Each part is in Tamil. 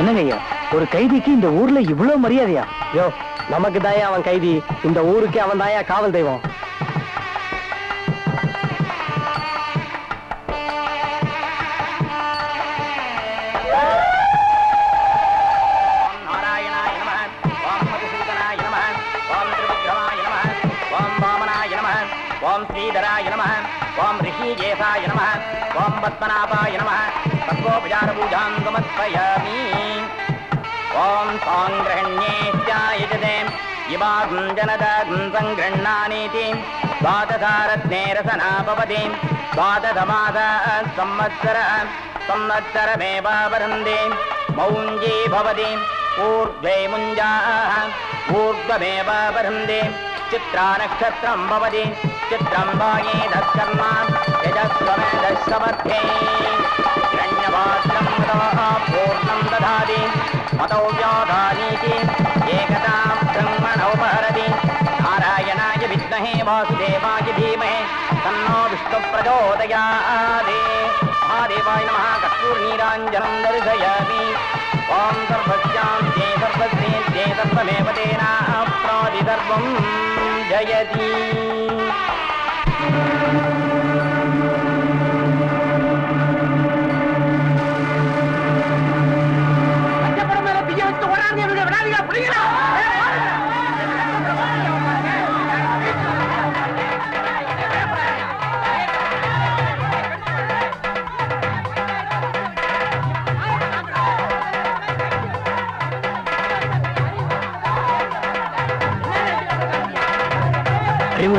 என்னங்க ஐயா, ஒரு கைதிக்கு இந்த ஊர்ல இவ்வளவு மரியாதையா? யோ, நமக்கு தாயா அவன் கைதி, இந்த ஊருக்கு அவன் தாயா காவல் தெய்வம். ஓம் ஸ்ரீதராய நமः, ஓம் ரிஷிகேசாய நமः, ஓம் பத்மநாபாய நமः. சர்வோபசார பூஜாம் சமர்ப்பயாமி. ஓம் சாங்கிரஹண்யேத்யாயஜதே இவாகும் ஜனதாகும் சங்கிரஹ்ணானீதி துவாதசாரத்னே ரசனா பவதி துவாதசமாச சம்வத்சர சம்வத்சரமேவாவருந்தே மௌஞ்சீ பவதி ஊர்த்வே முஞ்சாः ஊர்த்வமேவாவருந்தே चित्रा नक्षत्रं भवति चित्रं वायेदस्कर्मा यजस्वमेधस्सवर्धे हिरण्यपात्रं पूर्णं दधाति मतो व्याधानीति एकतां ब्रह्मणोपहरति नारायणाय विद्महे वासुदेवाय धीमहि तन्नो विष्णुप्रचोदयात् महादेवाय नमः कर्पूरनीराञ्जनं दर्शयामि ॐ सर्वस्यान्ते सर्वस्येत्ये सर्वमेव तेनाप्नोति सर्वं जयति.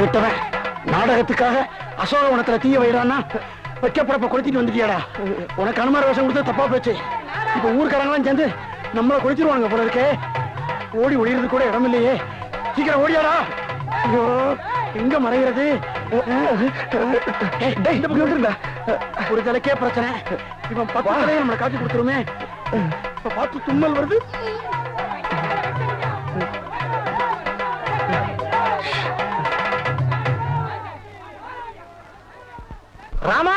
விட்டவன் நாடகத்துக்காக அசோகவனத்துல தீய வைடான்னா வைக்கப்படப்ப கொளுத்திட்டு வந்துட்டியாடா. உனக்கு அனுமார வேஷம் கொடுத்து தப்பா போச்சு. இப்ப ஊர்க்காரங்களாம் சேர்ந்து நம்மள கொளுத்திடுவாங்க போல இருக்கே. ஓடி ஒளியறது கூட இடம் இல்லையே. சீக்கிரம் ஓடியாடா. ஐயோ, எங்க மறைகிறது? ஒரு தலைக்கே பிரச்சனை. இவன் பக்கத்திலேயே நம்மளை காட்டி கொடுத்துருமே. இப்ப பார்த்து தும்மல் வருது. ராமா,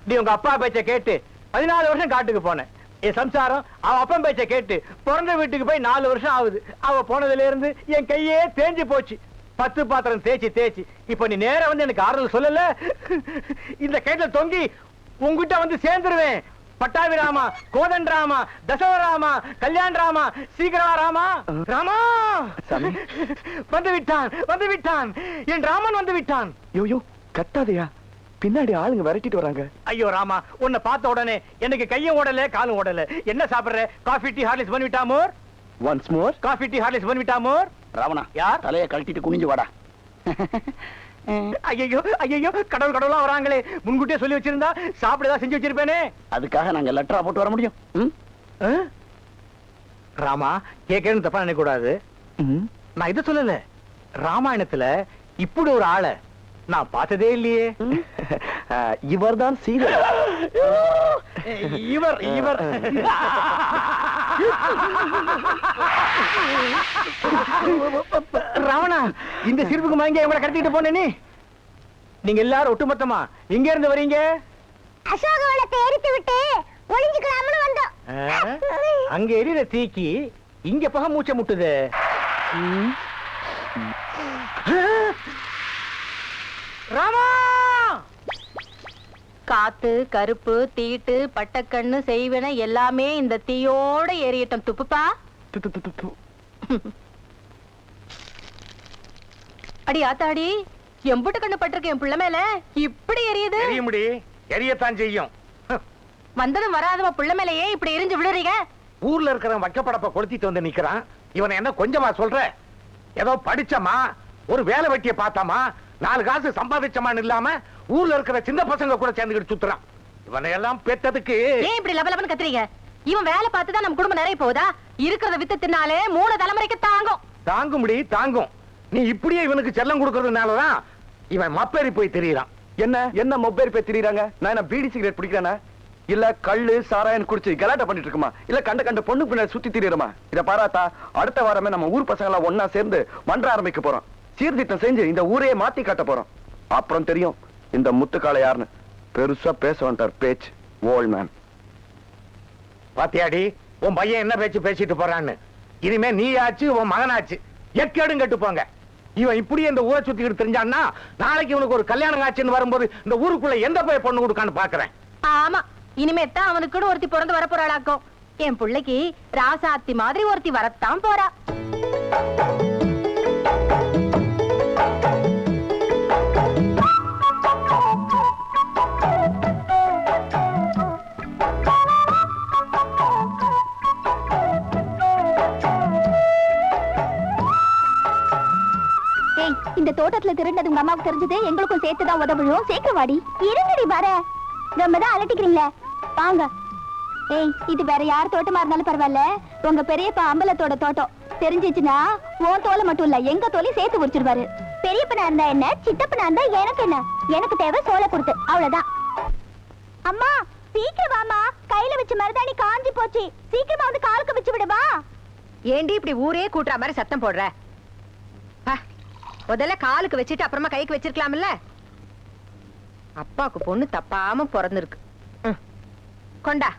நீ உங்க அப்பா பேச்ச கேட்டு 14 வருஷம் காட்டுக்கு போனேன். என் சம்சாரம் அவன் அப்பன் பேச்ச கேட்டு பிறந்த வீட்டுக்கு போய் 4 வருஷம் ஆகுது. அவ போனதுல இருந்து என் கையே தேஞ்சு போச்சு. 10 பாத்திரம் தேய்ச்சி இப்ப நீ நேர வந்து எனக்கு ஆறுதல் சொல்லல. இந்த கையில தொங்கி உங்ககிட்ட வந்து சேர்ந்துருவேன். பட்டாபி ராமா, கோதன் ராமா, தசவ ராமா, கல்யாண் ராமா, சீக்கிரமா ராமா. ராமா வந்து விட்டான், என் ராமன் வந்து விட்டான். யோ கத்தாதையா, பின்னாடி ஆளுங்க விரட்டிட்டு வராங்க. ஐயோ ராமா, உன்னை பார்த்த உடனே எனக்கு கையும் ஓடல காலும் ஓடல. என்ன சாப்பிடுற? காஃபி டீ ஹார்லிக்ஸ் பண்ணிவிட்டா மோர்? Once more coffee tea Horlicks பண்ணிவிட்டா மோர். ராவணா, யார் தலையை கழட்டிட்டு குனிஞ்சு வாடா. ஐயோ கடவுளா வராங்களே. முன்கூட்டியே சொல்லி வச்சிருந்தா சாப்பிடதான் செஞ்சு வச்சிருப்பேனே. அதுக்காக நாங்க லெட்டரா போட்டு வர முடியும்? ராமா, கேட்கணும் தப்பா நினைக்க கூடாது. நான் இதை சொல்லல. ராமாயணத்துல இப்படி ஒரு ஆளை நான் பார்த்ததே இல்லையே. இவர் தான் சீதை. இவர் ராவணா, இந்த சிரிப்புக்கு மயங்க இவங்களை கடத்திட்டு போனே. நீங்க எல்லாரும் ஒட்டுமொத்தமா எங்க இருந்து வரீங்க? அசோகவனத்தை எரித்து விட்டு ஒளிஞ்சுக்கலாம்னு வந்தோம். அங்க எரியுற தீக்கி இங்க பக மூச்சை முட்டுது. ராமா, காத்து கருப்பு தீட்டு பட்டக்கண்ணு செய்வன எல்லாமே இந்த தீயோட எரியட்டும். துப்புப்பா. அடி ஆத்தாடி, எம்புட்டு கண்ணு பட்டிருக்க என் பிள்ளை மேல இப்படி எரியுது. எரியத்தான் செய்யும். வந்ததும் வராதவ பிள்ளை மேலேயே இப்படி எரிஞ்சு விழுறீங்க. ஊர்ல இருக்கிறவன் வைக்கப்படப்ப கொளுத்திட்டு வந்து நிக்கிறான். இவனை என்ன கொஞ்சமா சொல்ற? ஏதோ படிச்சமா, ஒரு வேலை வெட்டிய பார்த்தாமா, 4 காசு சம்பாதிச்சமான்னு இல்லாம ஊர்ல இருக்கிற சின்ன பசங்க கூட சேர்ந்துக்கிட்டு சுத்துறான். இவனை எல்லாம் பெத்ததுக்கு ஏன் இப்படி லபலபன்னு கத்துறீங்க? இவன் வேலை பார்த்துதான் நம்ம குடும்பம் நிறைய போகுதா? இருக்கிறத வித்து தின்னாலே 3 தலைமுறைக்கு தாங்கும். நீ இப்படியே இவனுக்கு செல்லம் கொடுக்கறதுனாலதான் இவன் மப்பேறி போய் தெரியறான். என்ன மொபைல் போய் தெரியறாங்க? நான் என்ன பீடி சிகரெட் பிடிக்கிறேனா? இல்ல கள்ளு சாராயன் குடிச்சு கலாட்டா பண்ணிட்டு இருக்குமா? இல்ல கண்ட பொண்ணு பின்னாடி சுத்தி திரியறமா? இத பாராத்தா, அடுத்த வாரமே நம்ம ஊர் பசங்களா ஒன்னா சேர்ந்து மன்ற ஆரம்பிக்க போறோம். சீர்திருத்தம் செஞ்சு இந்த ஊரையே மாத்தி காட்ட போறோம். அப்புறம் தெரியும் இந்த முத்துக்கால யாருன்னு. பெருசா பேச வந்தார் பேச்சு. Old man. பாத்தியாடி, உன் பையன் என்ன பேச்சு பேசிட்டு போறான்னு. இனிமே நீ ஆச்சு உன் மகனாச்சு எக்கேடும் கெட்டு போங்க. இவன் இப்படியே இந்த ஊரை சுத்திக்கிட்டு தெரிஞ்சான்னா நாளைக்கு இவனுக்கு ஒரு கல்யாணம் ஆச்சுன்னு வரும்போது இந்த ஊருக்குள்ள எந்த போய் பொண்ணு கொடுக்கான்னு பாக்குறேன். ஆமா, இனிமே தான் அவனுக்குன்னு ஒருத்தி பிறந்து வர போறாளாக்கும். என் பிள்ளைக்கு ராசாத்தி மாதிரி ஒருத்தி வரத்தான் போறா. இந்த தோட்டத்துல திருண்டது உங்க அம்மாவுக்கு தெரிஞ்சது எங்களுக்கும் சேர்த்துதான் உதவியும். சீக்கிரம் வாடி. இருங்கடி வர. ரொம்ப தான் அலட்டிக்கிறீங்களே, வாங்க. ஏய், இது வேற யார் தோட்டமா இருந்தாலும் பரவாயில்ல, உங்க பெரியப்பா அம்பலத்தோட தோட்டம். தெரிஞ்சிச்சுன்னா உன் தோலை மட்டும் இல்ல எங்க தோலையும் சேர்த்து முடிச்சிருவாரு. பெரியப்பனா இருந்தா என்ன, சித்தப்பனா இருந்தா எனக்கு என்ன, எனக்கு தேவை சோலை கொடுத்து, அவ்வளவுதான். அம்மா சீக்கிரம் வாமா, கையில வச்ச மருதாணி காஞ்சி போச்சு, சீக்கிரமா வந்து காலுக்கு வச்சு விடுவா. ஏண்டி இப்படி ஊரே கூட்டுற மாதிரி சத்தம் போடுற? முதல்ல காலுக்கு வச்சுட்டு அப்புறமா கைக்கு வச்சிருக்கலாம்ல. அப்பாவுக்கு பொண்ணு தப்பாம பிறந்திருக்கு. கொண்டா.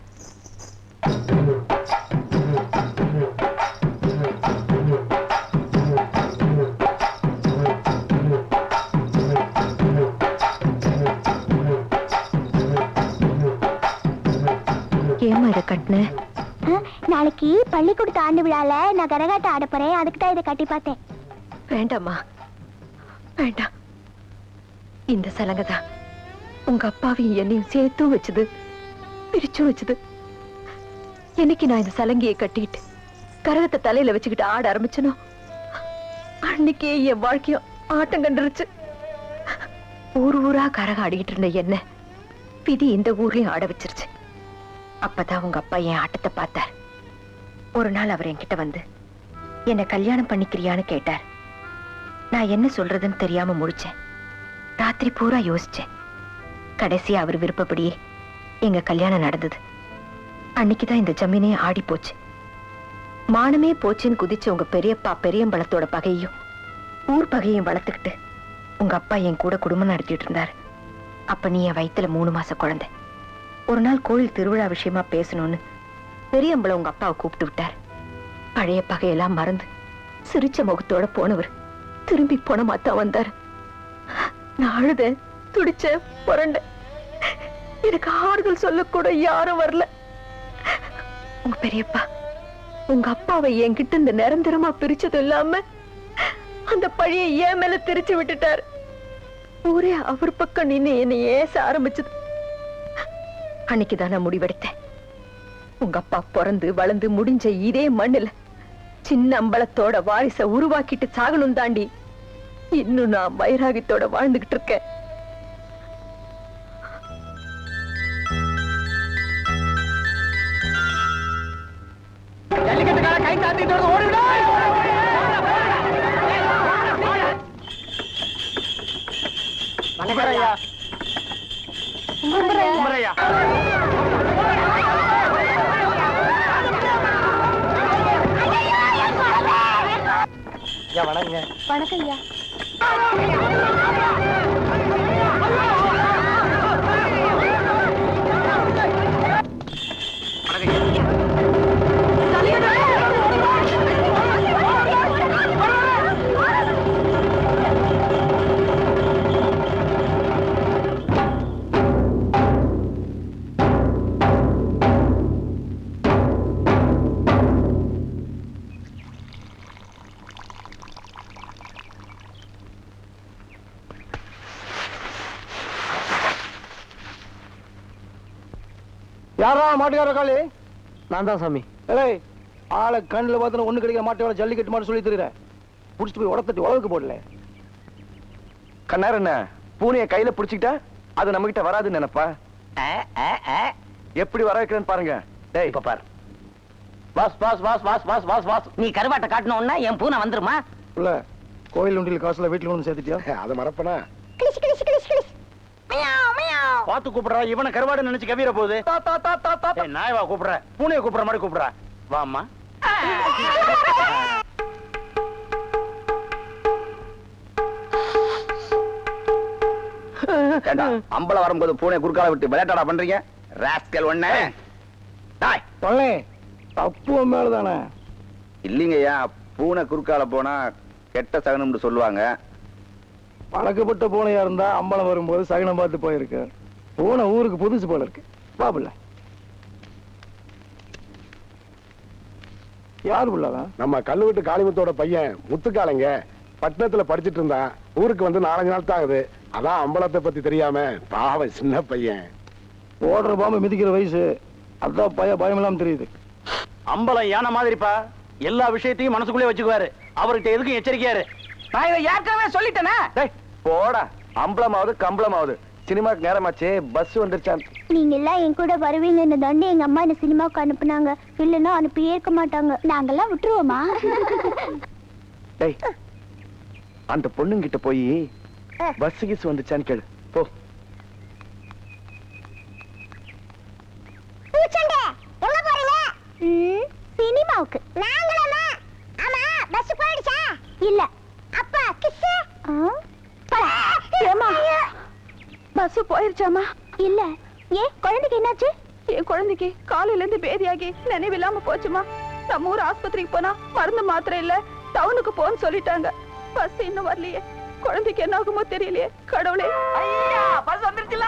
ஏமா இதை கட்டின? நாளைக்கு பள்ளிக்கூடத்து ஆண்டு விழால நான் கரகாட்டம் ஆட போறேன், அதுக்கு தான் இதை கட்டி பார்த்தேன். வேண்டாம்மா வேண்டாம். இந்த சலங்கை தான் உங்க அப்பாவையும் என்னையும் சேர்த்தும் வச்சது, பிரிச்சும் வச்சது. என்னைக்கு நான் இந்த சலங்கையை கட்டிட்டு கரகத்தை தலையில வச்சுக்கிட்டு ஆட ஆரம்பிச்சனோ அன்னைக்கே என் வாழ்க்கையும் ஆட்டம் கண்டுருச்சு. ஊர் ஊரா கரகம் ஆடிக்கிட்டு இருந்த என்ன விதி இந்த ஊர்லயும் ஆட வச்சிருச்சு. அப்பதான் உங்க அப்பா என் ஆட்டத்தை பார்த்தார். ஒரு நாள் அவர் என்கிட்ட வந்து என்ன கல்யாணம் பண்ணிக்கிறியான்னு கேட்டார். நான் என்ன சொல்றதுன்னு தெரியாம முடிச்சேன். ராத்திரி பூரா யோசிச்சேன். கடைசியா அவர் விருப்பப்படியே எங்க கல்யாணம் நடந்தது. அன்னைக்குதான் இந்த ஜமீனே ஆடி போச்சு. மானமே போச்சுன்னு குதிச்சு உங்க பெரியப்பா பெரியம்பலத்தோட பகையும் ஊர் பகையும் வளர்த்துக்கிட்டு உங்க அப்பா என் கூட குடும்பம் நடத்திட்டு இருந்தாரு. அப்ப நீ என் வயித்துல 3 மாச குழந்தை. ஒரு நாள் கோயில் திருவிழா விஷயமா பேசணும்னு பெரியம்பலம் உங்க அப்பாவை கூப்பிட்டு விட்டார். பழைய பகையெல்லாம் மறந்து சிரிச்ச முகத்தோட போனவர் திரும்பி போன மாத்தான் வந்தார். நான் அழுத, துடிச்ச, புரண்ட. எனக்கு ஆறுதல் சொல்லக்கூட யாரும் வரல. உங்க பெரியப்பா உங்க அப்பாவை என்கிட்ட இந்த நிரந்தரமா பிரிச்சது இல்லாம அந்த பழிய ஏன் மேல திரிச்சு விட்டுட்டாரு. ஊரே அவர் பக்கம் நின்னு என்னை ஏச ஆரம்பிச்சது. அன்னைக்குதான் நான் முடிவெடுத்தேன். உங்க அப்பா பிறந்து வளர்ந்து முடிஞ்ச இதே மண்ணுல சின்ன அம்பலத்தோட வாரிச உருவாக்கிட்டு சாகணும் தாண்டி இன்னும் நான் வைராகித்தோட வாழ்ந்துகிட்டு இருக்கேன். கை தாத்திட்டு ஓடுடா. குமரையா குமரையா வணங்க. வணக்கம் ஐயா. யாரா மாட்டுக்கார காளி? நான் தான் சாமி. ஏய், ஆளை கண்ணில் பார்த்து ஒண்ணு கிடைக்கிற மாட்டோட ஜல்லிக்கட்டு மாட்டு சொல்லி தெரியுற. புடிச்சிட்டு போய் உடத்தட்டி உழவுக்கு போடல. கண்ணார் என்ன பூனைய கையில புடிச்சுக்கிட்டா அது நம்ம கிட்ட வராதுன்னு நினைப்பா. எப்படி வர வைக்கிறேன்னு பாருங்க. டேய் இப்ப பாரு. Pass pass pass pass pass pass pass நீ கருவாட்டை காட்டணும்னா என் பூனை வந்துருமா? இல்ல கோயில் உண்டியில் காசுல வீட்டுல ஒண்ணு சேர்த்துட்டியா? அதை மறப்பனா கிளிஷ் கிளிஷ் கிளிஷ் கிளிஷ். Meow meow. பாத்து கூப்பிடுறா. இவனை கருவாடு நினைச்சு கவிர போகுது. நாயவா கூப்பிடுற, பூனையை கூப்பிடுற மாதிரி கூப்பிடுறா. வாம்மா. அம்பல வரும்போது பூனை குறுக்கால விட்டு விளையாட்டா பண்றீங்க. ராஸ்கல் ஒண்ணே. டாய் தொல்லை தப்பு மேலதானே? இல்லைங்கய்யா, பூனை குறுக்கால போனா கெட்ட சகனம்னு சொல்லுவாங்க. பழக்கப்பட்ட பூனையா இருந்தா அம்பலம் வரும்போது சகனம் பார்த்து போயிருக்கு. பூனை ஊருக்கு புதுசு போல இருக்கு. பாபுல யாரு புள்ளதான்? நம்ம கல்லுவிட்டு காளிமுத்தோட பையன் முத்துக்காலைங்க. பட்டணத்துல படிச்சிட்டு இருந்தான். ஊருக்கு வந்து 4-5 நாள் தான் ஆகுது. அதான் அம்பலத்தை பத்தி தெரியாம பாவம் சின்ன பையன். ஓடுற பாம்பு மிதிக்கிற வயசு. அதான் பயம் இல்லாம தெரியுது. அம்பலம் யானை மாதிரிப்பா, எல்லா விஷயத்தையும் மனசுக்குள்ளே வச்சுக்குவாரு. அவர்கிட்ட எதுக்கும் எச்சரிக்கையாரு. நான் இதை ஏற்கனவே சொல்லிட்டேனே. போடா, அம்பலமாவது கம்பளமாவது சினிமாக்கு நேரமாச்சு, பஸ் வந்துருச்சான். நீங்க எல்லாம் என் கூட வருவீங்கன்னு தாண்டி எங்க அம்மா இந்த சினிமாவுக்கு அனுப்புனாங்க. இல்லன்னா அனுப்பியே இருக்க மாட்டாங்க. நாங்கெல்லாம் விட்டுருவோமா? டேய், அந்த பொண்ணுங்கிட்ட போய் பஸ் கிஸ் வந்துச்சான்னு கேளு போ. சினிமாவுக்கு நாங்களா? ஆமா, பஸ் போயிடுச்சா? இல்ல. அப்பா கிஸ். ஏமா பஸ் போயிருச்சாமா? இல்ல. ஏன் குழந்தைக்கு என்னாச்சு? என் குழந்தைக்கு காலையில இருந்து பேதியாகி நினைவில்லாம போச்சுமா. நம்ம ஊர் ஆஸ்பத்திரிக்கு போனா மருந்து மாத்திரை இல்ல, டவுனுக்கு போன்னு சொல்லிட்டாங்க. பஸ் இன்னும் வரலையே. குழந்தைக்கு என்ன ஆகுமோ தெரியலையே. கடவுளே, ஐயா, பஸ் வந்துருச்சுல.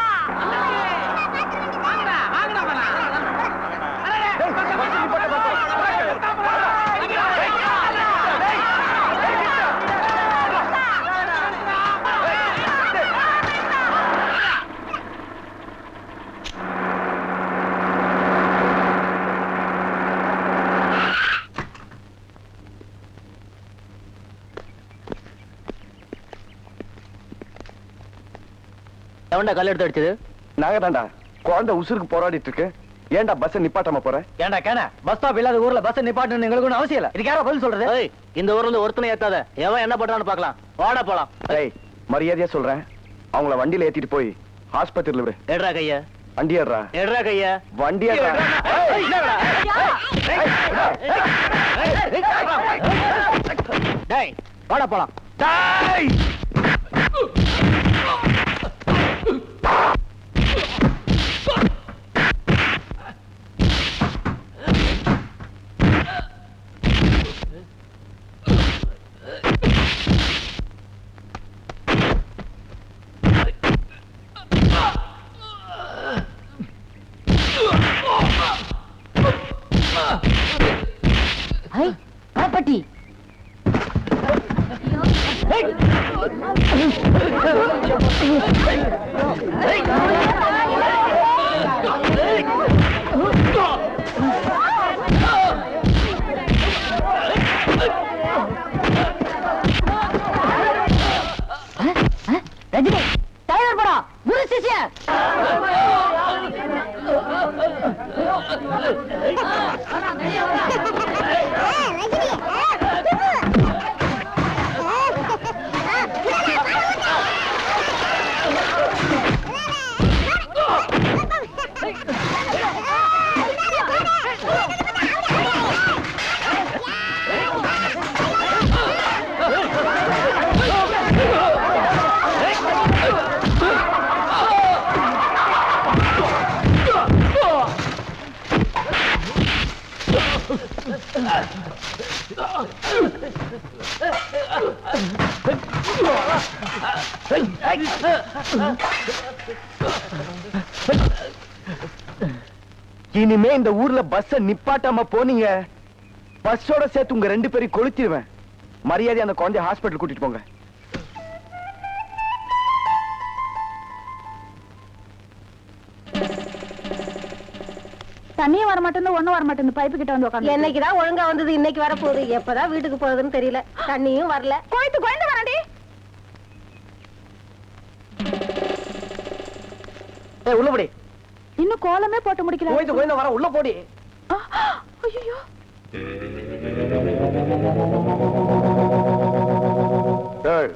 எவன்டா கல் எடுத்து அடிச்சது? நாங்க தான்டா. குழந்தை உசுருக்கு போராடிட்டு இருக்கு. ஏன்டா பஸ் நிப்பாட்டாம போற? ஏன்டா கேன பஸ் ஸ்டாப் இல்லாத ஊர்ல பஸ் நிப்பாட்டணும் எங்களுக்கு ஒன்றும் அவசியம் இல்ல. இதுக்கு யாரா பதில் சொல்றது? இந்த ஊர்ல இருந்து ஒருத்தனை ஏத்தாத. எவன் என்ன பண்றான்னு பாக்கலாம். வாடா போலாம். டேய், மரியாதையா சொல்றேன், அவங்கள வண்டியில ஏத்திட்டு போய் ஆஸ்பத்திரியில விடு. எடுறா கைய. வண்டி ஏறா. எடுறா கைய. வண்டி ஏறா. டேய், வாடா போலாம். டேய், பட்டி ரஜினி தலைவர் படம் குரு சிஷ்யர். இனிமே இந்த ஊர்ல பஸ் நிப்பாட்டாம போனீங்க, பஸ்ஸோட சேர்த்து உங்க 2 பேரையும் கொளுத்திடுவேன். மரியாதை அந்த குழந்தைய ஹாஸ்பிட்டல் கூட்டிட்டு போங்க. தண்ணியே வர மாட்டேன்னு ஒண்ணும் வர மாட்டேன்னு பைப்பு கிட்ட வந்து உட்காந்து. என்னைக்குதான் ஒழுங்கா வந்தது, இன்னைக்கு வர போகுது. எப்பதான் வீட்டுக்கு போகுதுன்னு தெரியல. தண்ணியும் வரல. கோயத்து குழந்தை வரடி. உள்ள போடி. இன்னும் கோலமே போட்டு முடிக்கல. கோயத்து கோயந்த வர உள்ள போடி. ஐயோ, டேய்,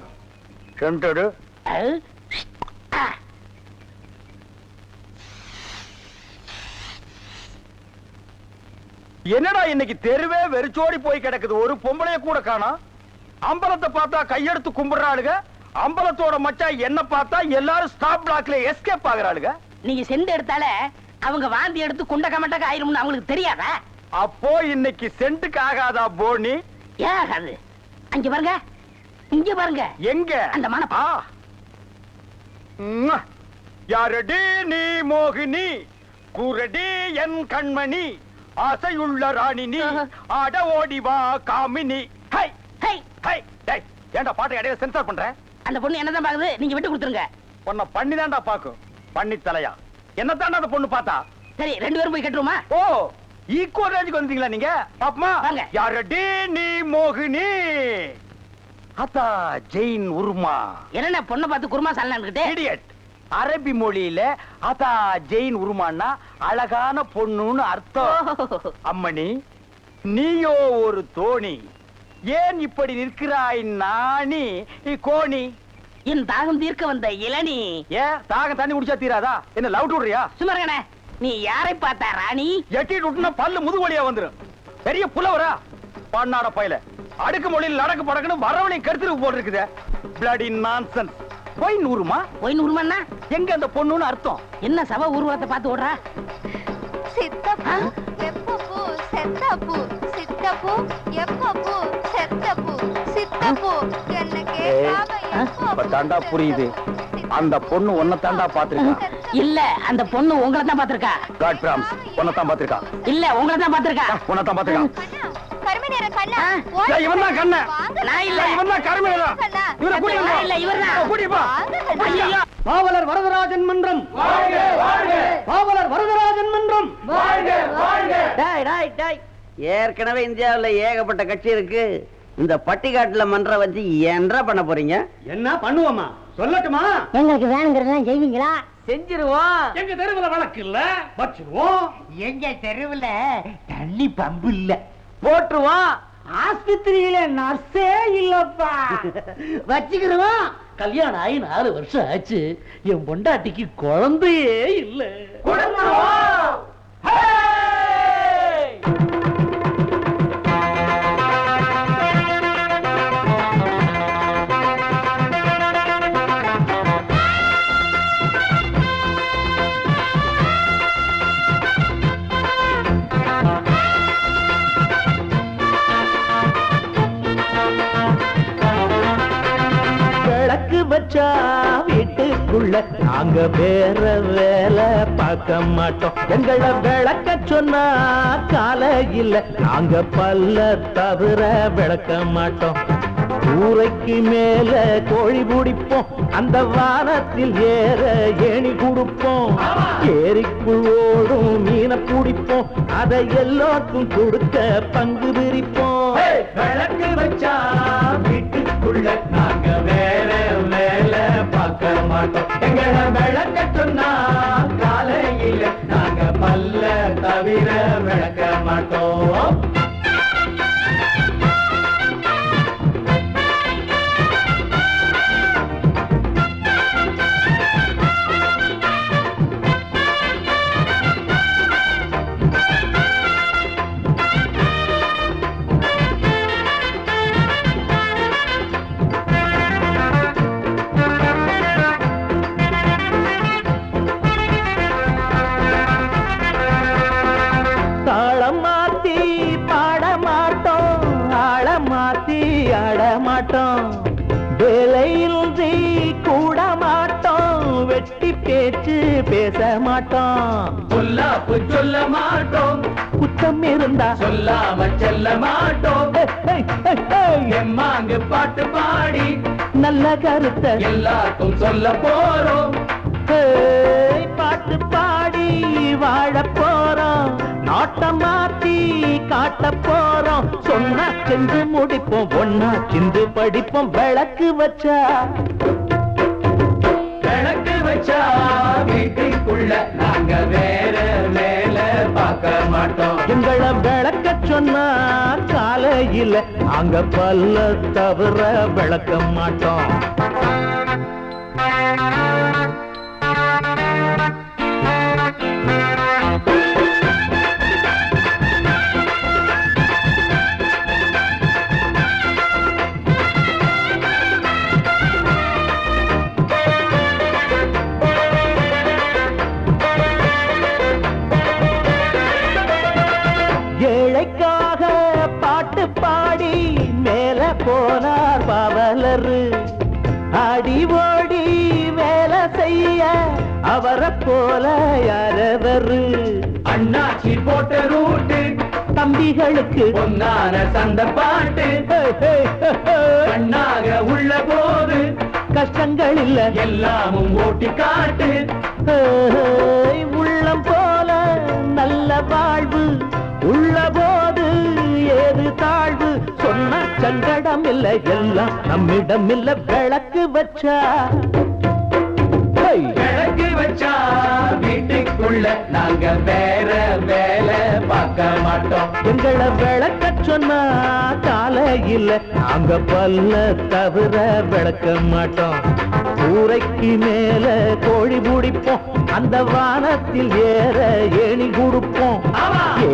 சென்டடு. என்னடா இன்னைக்கு தெருவே வெறிச்சோடி போய் கிடக்குது. ஒரு பொம்பளைய கூட காணோம். அம்பலத்தை பார்த்தா கையெடுத்து கும்பிடுறாளுங்க. அம்பலத்தோட மச்சான் என்ன பார்த்தா எல்லாரும் ஸ்டாப் பிளாக்ல எஸ்கேப் ஆகுறாளுங்க. நீங்க செண்டு எடுத்தால அவங்க வாந்தி எடுத்து குண்ட கமட்டக்க ஆயிரும்னு அவங்களுக்கு தெரியாதா? அப்போ இன்னைக்கு சென்ட்டுக்கு ஆகாதா போனி? ஏன் அது? அங்க பாருங்க, இங்க பாருங்க. எங்க? அந்த மனப்பா. யாரடி நீ மோகினி, குரடி என் கண்மணி, ஆசையுள்ள ராணி நீ, ஆட ஓடி வா காமினி. High high high. டேய், ஏன்டா பாட்டை இடையில சென்சார் பண்ற? அந்த பொண்ணு என்னதான் பாக்குது, நீங்க விட்டு கொடுத்துருங்க. உன்னை பண்ணி தான்டா பாக்கும். பண்ணி தலையா என்னத்தாண்டா அந்த பொண்ணு பார்த்தா? சரி, 2 பேரும் போய் கட்டுருமா? ஓ, ஈக்குவல் ரேஞ்சுக்கு வந்தீங்களா நீங்க? பாப்பமா, வாங்க. யாரடி நீ மோகினி, அத்தா ஜெயின் உருமா. என்ன பொண்ணை பார்த்து குருமா சாலன்னுகிட்டே? இடியட். அரபி மொழியில அத்தா ஜெயின் உருமான்னா அழகான பொண்ணுன்னு அர்த்தம். அம்மணி, நீயோ ஒரு தோணி, ஏன் இப்படி நிற்கிறாய் நாணி கோணி? என் தாகம் தீர்க்க வந்த இளநீ. ஏன் தாகம் தண்ணி குடிச்சா தீராதா? என்ன லவ் விடுறியா? சும்மா இருக்கனே. நீ யாரை பார்த்தா ராணி? எட்டிட்டு விட்டுனா பல்லு முதுகு வழியா வந்துரும். பெரிய புலவரா பண்ணாட பையல. அடுக்கு மொழியில் நடக்கு படக்குன்னு வரவனையும் கருத்துருக்கு போட்டு இருக்குது. Bloody nonsense. போய் நூறுமா? போய் நூறுமாண்ணா? எங்க அந்த பொண்ணுன்னு அர்த்தம்? என்ன சவ ஊர்வலத்தை பார்த்து ஓடுறா? சித்தப்பூ எப்பப்பூ செத்தப்பூ, சித்தப்பூ எப்பப்பூ செத்தப்பூ, சித்தப்பூ என்ன கேட்காம இப்ப தாண்டா புரியுது. அந்த பொண்ணு உன்னை தாண்டா பாத்துருக்கா. இல்ல, அந்த பொண்ணு உங்களை தான் பாத்திருக்கா. காட் பிராம்ஸ், உன்னை தான் பாத்துருக்கா. இல்ல, உங்களை தான் பாத்திருக்கா. உன்னை தான் பாத்துருக்கா. கருமை நேர கண்ணா. இவன் தான் கண்ண. நான் இல்ல. இவன் தான் கருமையா. இவரை கூட்டிட்டு நான் இல்ல, இவர்தான். கூட்டிப்பா. ஐயோ, பாவலர் வரதராஜன் மன்றம் வாழ்க வாழ்க. பாவலர் வரதராஜன் மன்றம் வாழ்க வாழ்க. டாய் டாய் டாய், ஏற்கனவே இந்தியாவுல ஏகப்பட்ட கட்சி இருக்கு. இந்த பட்டிக்காட்டுல மன்றம் வச்சு என்ன பண்ண போறீங்க? என்ன பண்ணுவோமா சொல்லட்டுமா? எங்களுக்கு வேணுங்கிறதெல்லாம் செய்வீங்களா? செஞ்சிருவோம். எங்க தெருவுல வழக்கு இல்ல, வச்சிருவோம். எங்க தெருவுல தண்ணி பம்பு இல்ல, போட்டுருவோம். ஆஸ்பத்திரியில நர்ஸே இல்லப்பா. வச்சுக்கிறோம். கல்யாணம் ஆகி 4 வருஷம் ஆச்சு, என் பொண்டாட்டிக்கு குழந்தையே இல்ல. விளக்கு வச்சா வீட்டுக்குள்ள நாங்க வேற வேலை பார்க்க மாட்டோம். எங்களை விளக்க சொன்னா காலையில் நாங்க பல்ல தவிர விளக்க மாட்டோம். ஊரைக்கு மேல கோழி பிடிப்போம், அந்த வானத்தில் ஏற ஏணி கொடுப்போம். ஏரிக்குள் ஓடும் மீனை பிடிப்போம், அதை எல்லோருக்கும் கொடுக்க பங்கு பிரிப்போம். விளக்கு வச்சா வீட்டுக்குள்ள நாங்க வேற வேலை பார்க்க மாட்டோம். எங்களை விளக்க சொன்னா காலையில நாங்க பல்ல தவிர விளக்க மாட்டோம். தாளம் மாத்தி பாட மாட்டோம், ஆள மாத்தி ஆட மாட்டோம். வேலையின்றி கூட மாட்டோம், வெட்டி பேச்சு பேச மாட்டோம். சொல்லாப்பு சொல்ல மாட்டோம், குத்தம் இருந்தா சொல்லாம செல்ல மாட்டோம். எம்மாங்கு பாட்டு பாடி நல்ல கருத்தை எல்லாருக்கும் சொல்ல போறோம். பாட்டு பாடி வாழ போறோம், நாட்டம் மாத்தி காட்ட போறோம். சொன்னா சென்று முடிப்போம், ஒன்னா சிந்து படிப்போம். விளக்கு வச்சா வீட்டுக்குள்ள நாங்க வேற வேலை பார்க்க மாட்டோம். எங்களை விளக்க சொன்னா காலையில நாங்க பல்ல தவிர விளக்க மாட்டோம். நல்லவரு ஆடி ஓடி வேலை செய்ய அவரை போல யாரவரு அண்ணாச்சி போட்ட ரூட்டு தம்பிகளுக்கு பொன்னான சந்த பாட்டு கண்ணாக உள்ள போது கஷ்டங்கள் இல்ல எல்லாமும் ஓட்டி காட்டு உள்ளம் போல நல்ல வாழ்வு உள்ள போது ஏது தாழ்வு சொன்ன சங்கடம் இல்ல எல்லாம் நம்மிடம் இல்ல விளக்கு வச்சா விளக்கு வச்சா வீட்டுக்குள்ள நாங்க வேற வேலை பார்க்க மாட்டோம் எங்களை விளக்க சொன்னா காலை இல்ல நாங்க பல்ல தவிர விளக்க மாட்டோம் கூரைக்கு மேல கோழி பிடிப்போம் அந்த வானத்தில் ஏற ஏணி கொடுப்போம்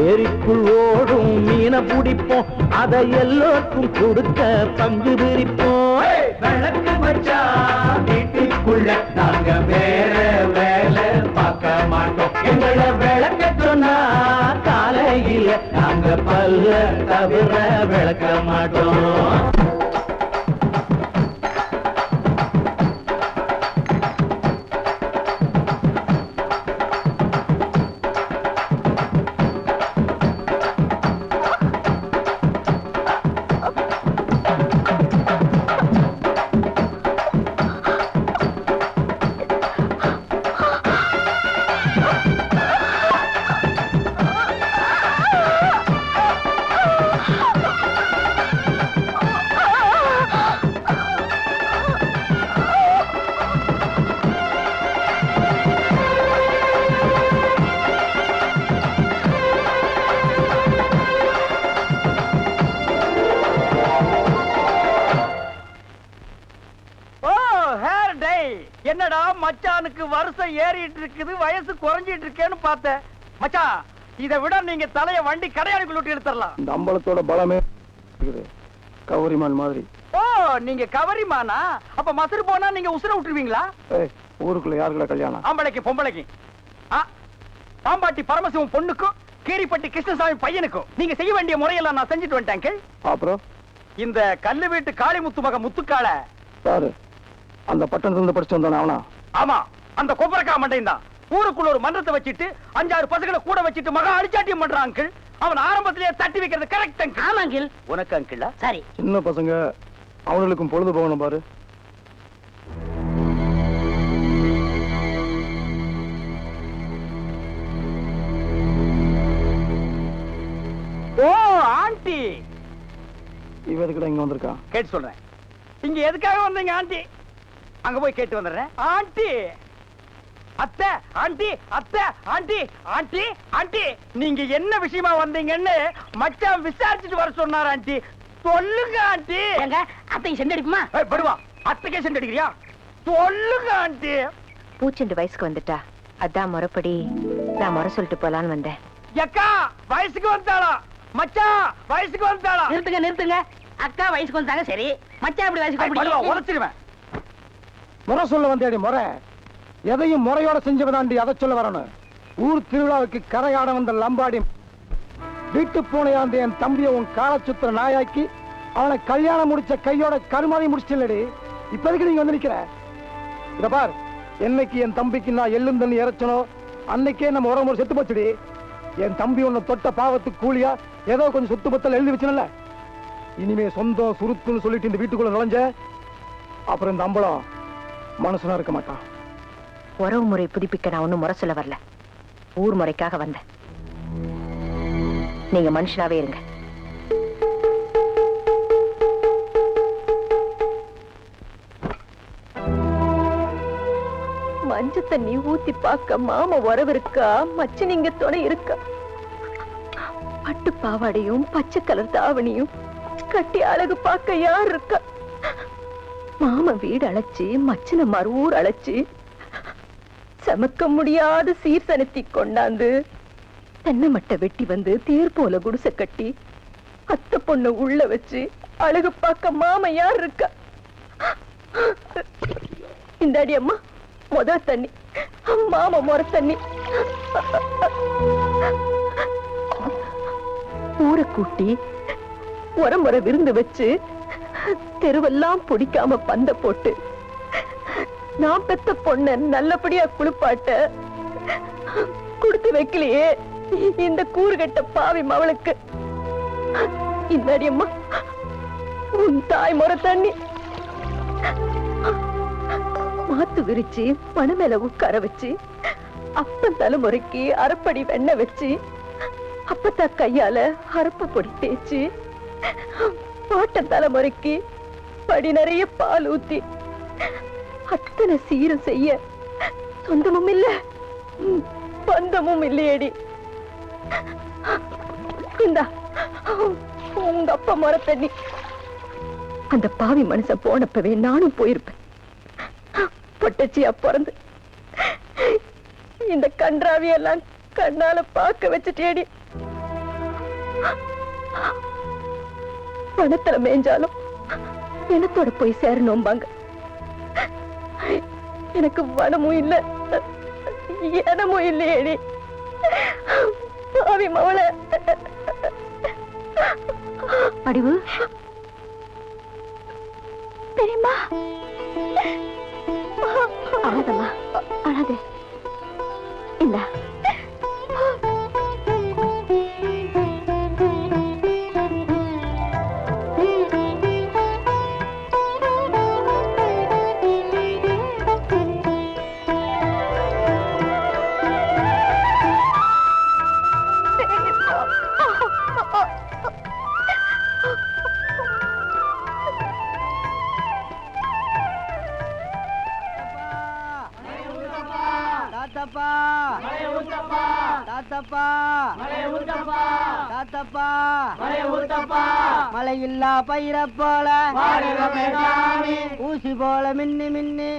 ஏரிக்குள் ஓடும் மீனை பிடிப்போம் அதை எல்லோருக்கும் கொடுக்க பங்கு பிரிப்போம் விளக்கு வச்சா வீட்டுக்குள்ள நாங்க வேற வேலை பார்க்க மாட்டோம் எங்களை விளக்க சொன்னா காலையில நாங்க பல்ல தவிர விளக்க மாட்டோம் என்னடா மச்சானுக்கு வருஷம் ஏறிட்டு இருக்குது வயசு குறைஞ்சிட்டு இருக்கேன்னு பார்த்தேன் மச்சான் இதை விட நீங்க தலைய வண்டி கடையாளுக்குள்ள விட்டு எடுத்துடலாம் இந்த அம்பலத்தோட பலமே கவரிமான் மாதிரி ஓ நீங்க கவரிமானா அப்ப மசுறு போனா நீங்க உசுர விட்டுருவீங்களா ஊருக்குள்ள யாருக்குள்ள கல்யாணம் ஆம்பளைக்கு பொம்பளைக்கு பாம்பாட்டி பரமசிவம் பொண்ணுக்கும் கீரிப்பட்டி கிருஷ்ணசாமி பையனுக்கும் நீங்க செய்ய வேண்டிய முறையெல்லாம் நான் செஞ்சுட்டு வந்துட்டேன் அப்புறம் இந்த கல்லு வீட்டு காளிமுத்து மக முத்துக்கால பாரு அந்த பட்டணத்துல படிச்சு வந்தானே அவனா ஆமா அந்த கொப்பரக்கா மண்டையும் தான் ஊருக்குள்ள ஒரு மன்றத்தை வச்சிட்டு 5-6 பசங்களை கூட வச்சிட்டு மகா அடிச்சாட்டியம் பண்றான் அங்கிள் அவன் ஆரம்பத்திலேயே தட்டி வைக்கிறது கரெக்ட் அங்கிள் ஆமா அங்கிள் உனக்கு அங்கிள் சரி சின்ன பசங்க அவங்களுக்கும் பொழுது போகணும் பாரு ஓ ஆண்டி இவ எதுக்குடா இங்க வந்திருக்கா கேட்டு சொல்றேன் இங்க எதுக்காக வந்தீங்க ஆண்டி அங்க போய் கேட்டு வந்துடுறேன் ஆண்டி அத்தை ஆண்டி அத்தை ஆண்டி ஆண்டி ஆண்டி நீங்க என்ன விஷயமா வந்தீங்கன்னு மச்சான் விசாரிச்சுட்டு வர சொன்னார் ஆண்டி சொல்லுங்க ஆண்டி எங்க அத்தை செண்டு அடிக்குமா படுவா அத்தைக்கே செண்டு அடிக்கிறியா சொல்லுங்க ஆண்டி பூச்செண்டு வயசுக்கு வந்துட்டா அதான் முறைப்படி நான் முறை சொல்லிட்டு போலான்னு வந்தேன் அக்கா வயசுக்கு வந்தாளா மச்சான் வயசுக்கு வந்தாளா நிறுத்துங்க நிறுத்துங்க அக்கா வயசுக்கு வந்தாங்க சரி மச்சான் எப்படி வயசுக்கு உரைச்சிருவேன் முறை சொல்ல வந்தேடி முறை எதையும் முறையோட செஞ்சவதாண்டி அதை சொல்ல வரணும் ஊர் திருவிழாவுக்கு கரையாட வந்த லம்பாடி வீட்டு பூனையாந்து என் தம்பியை உன் காலச்சுத்திர நாயாக்கி அவனை கல்யாணம் முடிச்ச கையோட கருமாதி முடிச்சில்லடி இப்போதைக்கு நீங்க வந்து நிக்கிற இத பார் என்னைக்கு என் தம்பிக்கு நான் எள்ளும் தண்ணி இறைச்சனோ அன்னைக்கே நம்ம உறவு செத்து போச்சுடி என் தம்பி உன்னை தொட்ட பாவத்துக்கு கூலியா ஏதோ கொஞ்சம் சொத்து பத்தல் எழுதி வச்சனல்ல இனிமே சொந்தம் சுருத்துன்னு சொல்லிட்டு இந்த வீட்டுக்குள்ள நுழைஞ்ச அப்புறம் இந்த அம்பலம் மனசுனா இருக்க மாட்டான் உறவு முறை புதுப்பிக்க நான் ஒண்ணும் முறை சொல்ல வரல ஊர் முறைக்காக வந்தேன் நீங்க மனுஷனாவே இருங்க மஞ்ச தண்ணி ஊத்தி பார்க்க மாமா உறவு இருக்கா மச்ச நீங்க துணை இருக்கா பட்டு பாவாடையும் பச்சை கலர் தாவணியும் கட்டி அழகு பார்க்க யார் இருக்கா மாமா வீடு அழைச்சி மச்சன மறுவூர் அழைச்சி சமக்க முடியாத சீர்சனத்தி கொண்டாந்து தென்னை மட்டை வெட்டி வந்து தேர் போல குடிசை கட்டி அத்தை பொண்ணு உள்ள வச்சு அழகு பார்க்க மாமா யார் இருக்கா இந்த அடி அம்மா முத தண்ணி மாமா முறை தண்ணி ஊரை கூட்டி உரமுறை விருந்து வச்சு தெருவெல்லாம் பிடிக்காம பந்த போட்டு நான் பெத்த பொண்ண நல்லபடியா குளிப்பாட்ட கொடுத்து வைக்கலையே இந்த கூறுகட்ட பாவி மவளுக்கு. இந்த அடியம்மா உன் தாய் முறை தண்ணி மாத்து விரிச்சு பண மேல உட்கார வச்சு அப்பன் தலைமுறைக்கு அரைப்படி வெண்ணெய் வச்சு அப்பத்தா கையால அரப்பு பொடி தேய்ச்சு பாட்ட தலைமுறைக்கு படி நிறைய பால் ஊத்தி அத்தனை சீரம் செய்ய சொந்தமும் இல்ல பந்தமும் இல்லையடி. இந்தா உங்க அப்பா முறை தண்ணி. அந்த பாவி மனுஷன் போனப்பவே நானும் போயிருப்பேன். பொட்டச்சியா பிறந்து இந்த கன்றாவியெல்லாம் கண்ணால பார்க்க வச்சுட்டேடி. பணத்துல மேய்ஞ்சாலும் எனத்தோட போய் சேரணும்பாங்க. எனக்கு வனமும் இல்ல எனமும் இல்லையேடி. பாவி மவள படிவு தெரியுமா? அழாதம்மா அழாதே. இல்ல மழையில்லா பயிர போல ஊசி போல மின்னி மின்னி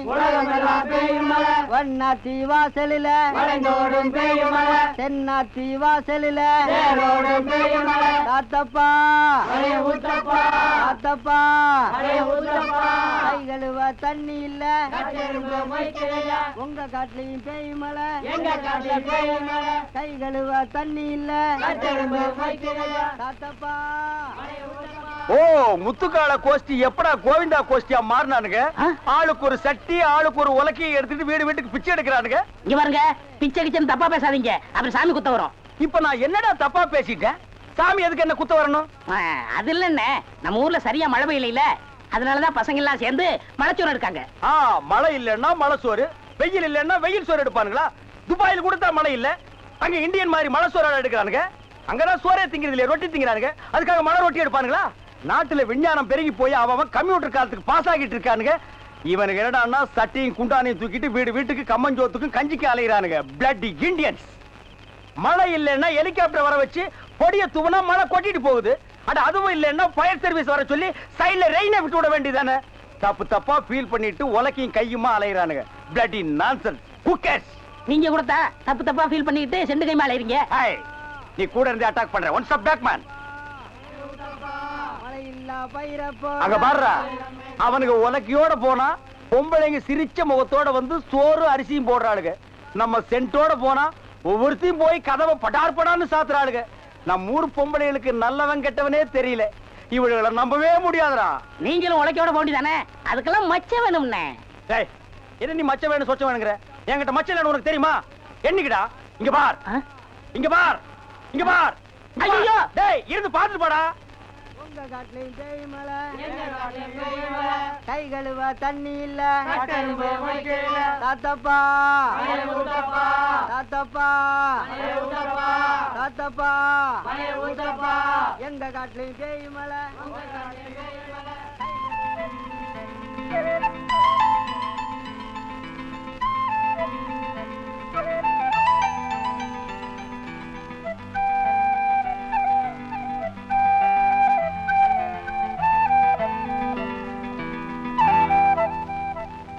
வண்ணாத்தி வாசலில தென்னாத்தி வாசலில தாத்தப்பா தாத்தப்பா கை கழுவ தண்ணி இல்ல உங்க காட்டுலயும் பேய் மலை கை கழுவ தண்ணி இல்ல தாத்தப்பா. ஓ முத்துக்கால கோஷ்டி எப்படா கோவிந்தா கோஷ்டியா மாறினானுங்க? ஆளுக்கு ஒரு சட்டி ஆளுக்கு ஒரு உலக்கையை எடுத்துட்டு வீடு வீட்டுக்கு பிச்சை எடுக்கிறானுங்க. இங்க பாருங்க, பிச்சை கிச்சன் தப்பா பேசாதீங்க, அப்புறம் சாமி குத்த வரும். இப்ப நான் என்னடா தப்பா பேசிட்டேன்? சாமி எதுக்கு என்ன குத்த வரணும்? அது இல்லன்னு நம்ம ஊர்ல சரியா மழை பெய்யல, அதனாலதான் பசங்க எல்லாம் சேர்ந்து மலைச்சோறு எடுக்காங்க. மழை இல்லன்னா மலை சோறு, வெயில் இல்லன்னா வெயில் சோறு எடுப்பானுங்களா? துபாயில் கூட தான் மழை இல்ல, அங்க இந்தியன் மாதிரி மலை சோறு எடுக்கிறானுங்க. அங்கதான் சோறே திங்கிறது இல்லையா, ரொட்டி திங்கிறானுங்க. அதுக்காக மழை ரொட்டி எடுப்பானுங்களா? நாட்டுல விஞ்ஞானம் பெருகி போய் அவன் கம்ப்யூட்டர் காலத்துக்கு பாஸ் ஆகிட்டு இருக்கானுங்க. இவனுக்கு என்னடான்னா சட்டியும் குண்டானையும் தூக்கிட்டு வீடு வீட்டுக்கு கம்மஞ்சோத்துக்கும் கஞ்சிக்கு அலைகிறானுங்க. Bloody Indians. மழை இல்லைன்னா ஹெலிகாப்டர் வர வச்சு பொடிய தூவனா மழை கொட்டிட்டு போகுது. அட அதுவும் இல்லைன்னா ஃபயர் சர்வீஸ் வர சொல்லி சைடுல ரெயினை விட்டு விட வேண்டியதானே? தப்பு தப்பா ஃபீல் பண்ணிட்டு உலக்கையும் கையுமா அலைகிறானுங்க. Bloody nonsense. Who cares? நீங்க கூட தப்பு தப்பா ஃபீல் பண்ணிட்டு செண்டு கைமா அலைறீங்க. நீ கூட இருந்து அட்டாக் பண்ற. One stop back man. அங்க பாருடா, அவனுக்கு உலக்கையோட போனா பொம்பளைங்க சிரிச்ச முகத்தோட வந்து சோறு அரிசியும் போடுறாளுங்க. நம்ம சென்ட்டோட போனா ஒவ்வொருத்தையும் போய் கதவை படார் படான்னு சாத்துறாளுங்க. நம்ம ஊர் பொம்பளைகளுக்கு நல்லவன் கெட்டவனே தெரியல. இவளை நம்பவே முடியாதுடா. நீங்களும் உலக்கையோட போண்டிதானே, அதுக்கெல்லாம் மச்ச வேணும்னே. என்ன நீ மச்ச வேணும் சொச்ச வேணுங்கிற? என்கிட்ட மச்ச இல்லன்னு உனக்கு தெரியுமா? என்னைக்குடா? இங்க பார், இங்க பார், இங்க பார். ஐயோ டேய், இருந்து பாத்துட்டு போடா. உங்க காட்டுலயும் பேய் மலை, கை கழுவ தண்ணி இல்ல தாத்தப்பா தாத்தப்பா தாத்தப்பா எங்க காட்டுலயும் பேய் மலை.